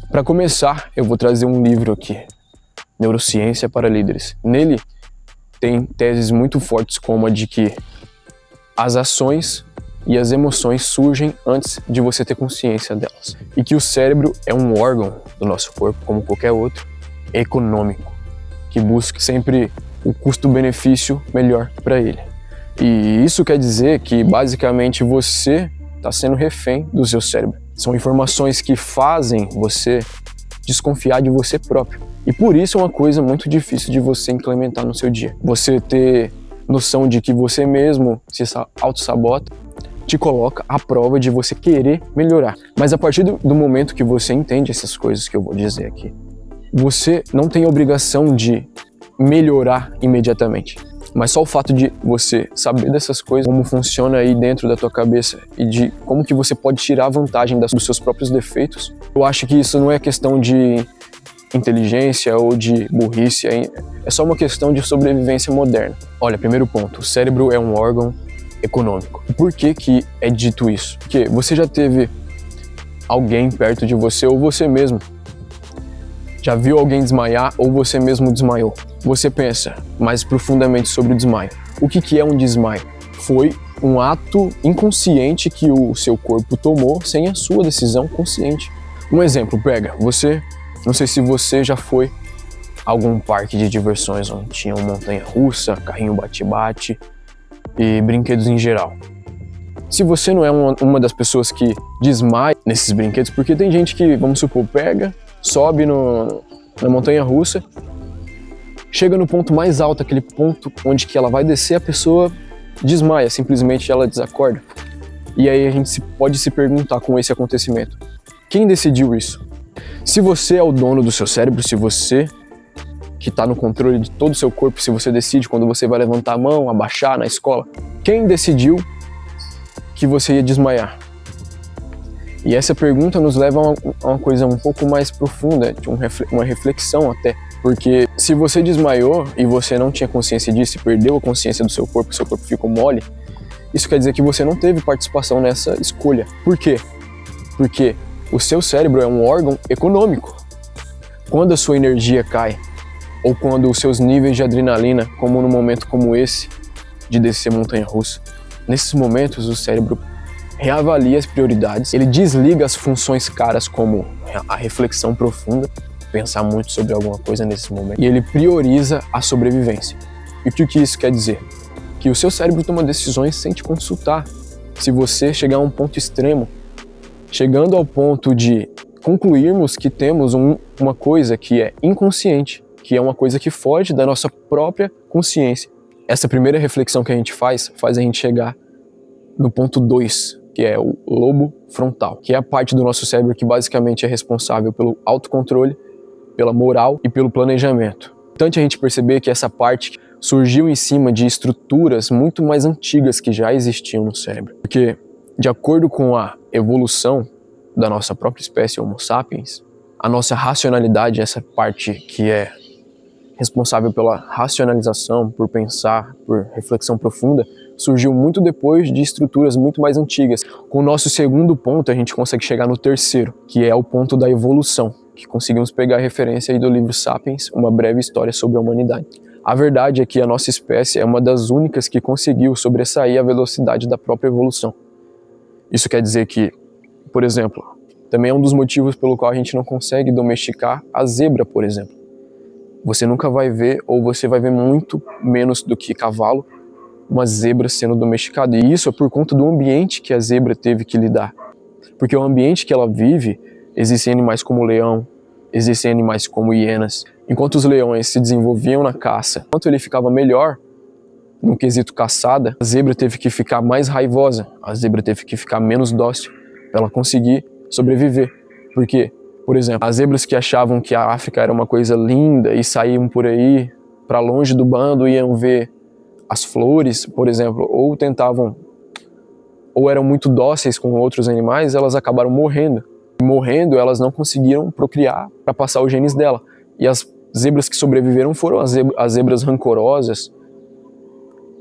Para começar, eu vou trazer um livro aqui, Neurociência para Líderes. Nele tem teses muito fortes como a de que as ações e as emoções surgem antes de você ter consciência delas. E que o cérebro é um órgão do nosso corpo, como qualquer outro, econômico, que busca sempre o custo-benefício melhor para ele. E isso quer dizer que basicamente você está sendo refém do seu cérebro. São informações que fazem você desconfiar de você próprio. E por isso é uma coisa muito difícil de você implementar no seu dia. Você ter noção de que você mesmo se auto-sabota te coloca à prova de você querer melhorar. Mas a partir do momento que você entende essas coisas que eu vou dizer aqui, você não tem a obrigação de melhorar imediatamente. Mas só o fato de você saber dessas coisas, como funciona aí dentro da tua cabeça e de como que você pode tirar vantagem dos seus próprios defeitos, eu acho que isso não é questão de inteligência ou de burrice, é só uma questão de sobrevivência moderna. Olha, primeiro ponto, o cérebro é um órgão econômico. Por que que é dito isso? Porque você já teve alguém perto de você ou você mesmo já viu alguém desmaiar ou você mesmo desmaiou. Você pensa mais profundamente sobre o desmaio. O que é um desmaio? Foi um ato inconsciente que o seu corpo tomou sem a sua decisão consciente. Um exemplo, não sei se você já foi a algum parque de diversões onde tinha uma montanha-russa, carrinho bate-bate e brinquedos em geral. Se você não é uma das pessoas que desmaia nesses brinquedos, porque tem gente que, vamos supor, sobe na montanha-russa, chega no ponto mais alto, aquele ponto onde que ela vai descer, a pessoa desmaia, simplesmente ela desacorda. E aí a gente pode se perguntar com esse acontecimento, quem decidiu isso? Se você é o dono do seu cérebro, se você que está no controle de todo o seu corpo, se você decide quando você vai levantar a mão, abaixar na escola, quem decidiu que você ia desmaiar? E essa pergunta nos leva a uma coisa um pouco mais profunda, de uma reflexão até. Porque se você desmaiou e você não tinha consciência disso e perdeu a consciência do seu corpo ficou mole, isso quer dizer que você não teve participação nessa escolha. Por quê? Porque o seu cérebro é um órgão econômico. Quando a sua energia cai, ou quando os seus níveis de adrenalina, como num momento como esse, de descer montanha-russa, nesses momentos o cérebro reavalia as prioridades, ele desliga as funções caras como a reflexão profunda, pensar muito sobre alguma coisa nesse momento, e ele prioriza a sobrevivência. E o que isso quer dizer? Que o seu cérebro toma decisões sem te consultar. Se você chegar a um ponto extremo, chegando ao ponto de concluirmos que temos uma coisa que é inconsciente, que é uma coisa que foge da nossa própria consciência. Essa primeira reflexão que a gente faz a gente chegar no ponto 2, que é o lobo frontal, que é a parte do nosso cérebro que basicamente é responsável pelo autocontrole, pela moral e pelo planejamento. Importante a gente perceber que essa parte surgiu em cima de estruturas muito mais antigas que já existiam no cérebro. Porque, de acordo com a evolução da nossa própria espécie Homo sapiens, a nossa racionalidade, essa parte que é responsável pela racionalização, por pensar, por reflexão profunda, surgiu muito depois de estruturas muito mais antigas. Com o nosso segundo ponto, a gente consegue chegar no terceiro, que é o ponto da evolução, que conseguimos pegar a referência aí do livro Sapiens, uma breve história sobre a humanidade. A verdade é que a nossa espécie é uma das únicas que conseguiu sobressair a velocidade da própria evolução. Isso quer dizer que, por exemplo, também é um dos motivos pelo qual a gente não consegue domesticar a zebra, por exemplo. Você nunca vai ver, ou você vai ver muito menos do que cavalo, uma zebra sendo domesticada. E isso é por conta do ambiente que a zebra teve que lidar. Porque o ambiente que ela vive, existem animais como o leão, existem animais como hienas. Enquanto os leões se desenvolviam na caça, enquanto ele ficava melhor no quesito caçada, a zebra teve que ficar mais raivosa, a zebra teve que ficar menos dócil para ela conseguir sobreviver. Por quê? Por exemplo, as zebras que achavam que a África era uma coisa linda e saíam por aí para longe do bando, iam ver as flores, por exemplo, ou eram muito dóceis com outros animais, elas acabaram morrendo. E morrendo, elas não conseguiram procriar para passar os genes dela. E as zebras que sobreviveram foram as zebras rancorosas,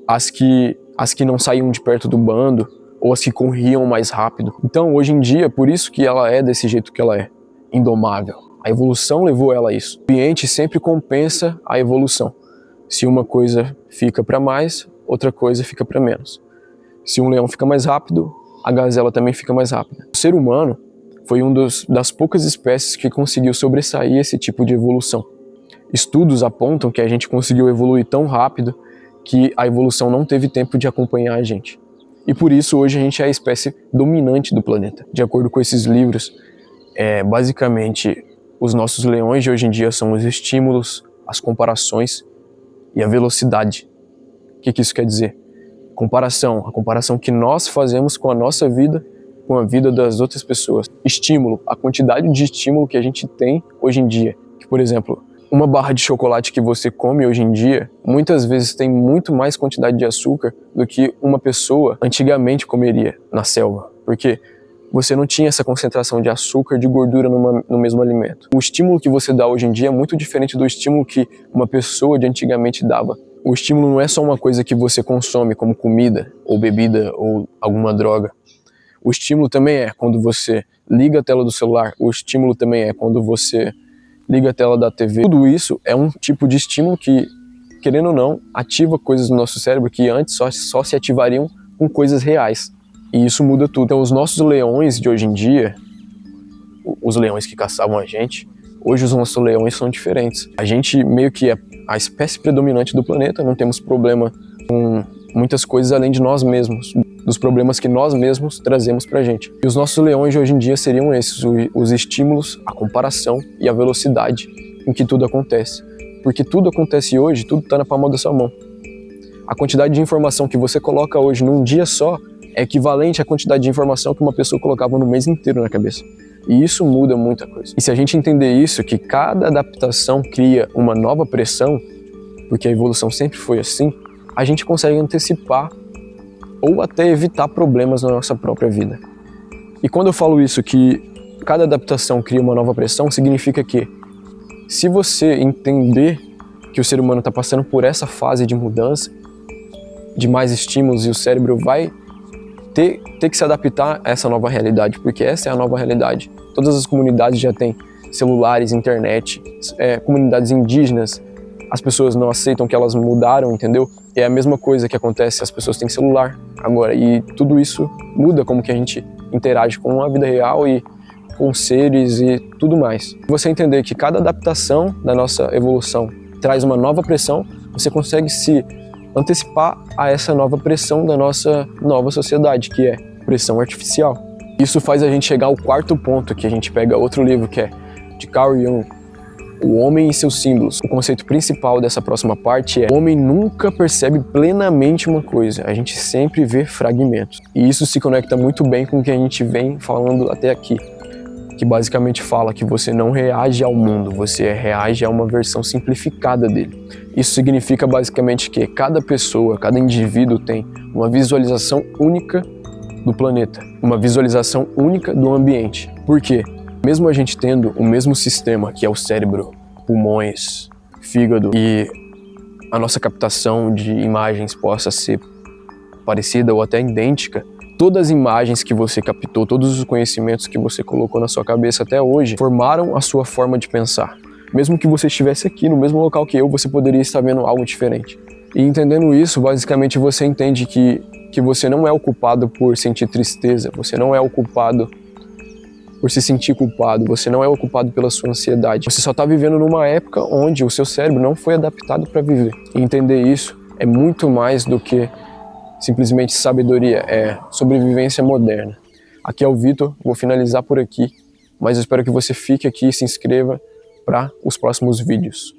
as que não saíam de perto do bando, ou as que corriam mais rápido. Então, hoje em dia, por isso que ela é desse jeito que ela é. indomável. A evolução levou ela a isso. O ambiente sempre compensa a evolução. Se uma coisa fica para mais, outra coisa fica para menos. Se um leão fica mais rápido, a gazela também fica mais rápida. O ser humano foi das poucas espécies que conseguiu sobressair esse tipo de evolução. Estudos apontam que a gente conseguiu evoluir tão rápido que a evolução não teve tempo de acompanhar a gente. E por isso hoje a gente é a espécie dominante do planeta. De acordo com esses livros, basicamente os nossos leões de hoje em dia são os estímulos, as comparações e a velocidade. O que isso quer dizer? A comparação que nós fazemos com a nossa vida, com a vida das outras pessoas. Estímulo, a quantidade de estímulo que a gente tem hoje em dia. Que, por exemplo, uma barra de chocolate que você come hoje em dia, muitas vezes tem muito mais quantidade de açúcar do que uma pessoa antigamente comeria na selva. Porque você não tinha essa concentração de açúcar e de gordura no mesmo alimento. O estímulo que você dá hoje em dia é muito diferente do estímulo que uma pessoa de antigamente dava. O estímulo não é só uma coisa que você consome, como comida, ou bebida, ou alguma droga. O estímulo também é quando você liga a tela do celular. O estímulo também é quando você liga a tela da TV. Tudo isso é um tipo de estímulo que, querendo ou não, ativa coisas no nosso cérebro que antes só se ativariam com coisas reais. E isso muda tudo. Então os nossos leões de hoje em dia, os leões que caçavam a gente, hoje os nossos leões são diferentes. A gente meio que é a espécie predominante do planeta, não temos problema com muitas coisas além de nós mesmos, dos problemas que nós mesmos trazemos pra gente. E os nossos leões de hoje em dia seriam esses, os estímulos, a comparação e a velocidade em que tudo acontece. Porque tudo acontece hoje, tudo tá na palma da sua mão. A quantidade de informação que você coloca hoje num dia só é equivalente à quantidade de informação que uma pessoa colocava no mês inteiro na cabeça. E isso muda muita coisa. E se a gente entender isso, que cada adaptação cria uma nova pressão, porque a evolução sempre foi assim, a gente consegue antecipar ou até evitar problemas na nossa própria vida. E quando eu falo isso, que cada adaptação cria uma nova pressão, significa que se você entender que o ser humano está passando por essa fase de mudança, de mais estímulos, e o cérebro vai ter que se adaptar a essa nova realidade, porque essa é a nova realidade. Todas as comunidades já têm celulares, internet, comunidades indígenas, as pessoas não aceitam que elas mudaram, entendeu? É a mesma coisa que acontece, as pessoas têm celular agora, e tudo isso muda como que a gente interage com a vida real e com seres e tudo mais. Você entender que cada adaptação da nossa evolução traz uma nova pressão, você consegue se antecipar a essa nova pressão da nossa nova sociedade, que é pressão artificial. Isso faz a gente chegar ao quarto ponto, que a gente pega outro livro, que é de Carl Jung, O Homem e Seus Símbolos. O conceito principal dessa próxima parte é: o homem nunca percebe plenamente uma coisa, a gente sempre vê fragmentos. E isso se conecta muito bem com o que a gente vem falando até aqui, que basicamente fala que você não reage ao mundo, você reage a uma versão simplificada dele. Isso significa basicamente que cada pessoa, cada indivíduo tem uma visualização única do planeta, uma visualização única do ambiente. Por quê? Mesmo a gente tendo o mesmo sistema, que é o cérebro, pulmões, fígado, e a nossa captação de imagens possa ser parecida ou até idêntica, todas as imagens que você captou, todos os conhecimentos que você colocou na sua cabeça até hoje, formaram a sua forma de pensar. Mesmo que você estivesse aqui no mesmo local que eu, você poderia estar vendo algo diferente. E entendendo isso, basicamente você entende que você não é o culpado por sentir tristeza, você não é o culpado por se sentir culpado, você não é o culpado pela sua ansiedade. Você só está vivendo numa época onde o seu cérebro não foi adaptado para viver. E entender isso é muito mais do que simplesmente sabedoria, é sobrevivência moderna. Aqui é o Vitor, vou finalizar por aqui, mas eu espero que você fique aqui e se inscreva para os próximos vídeos.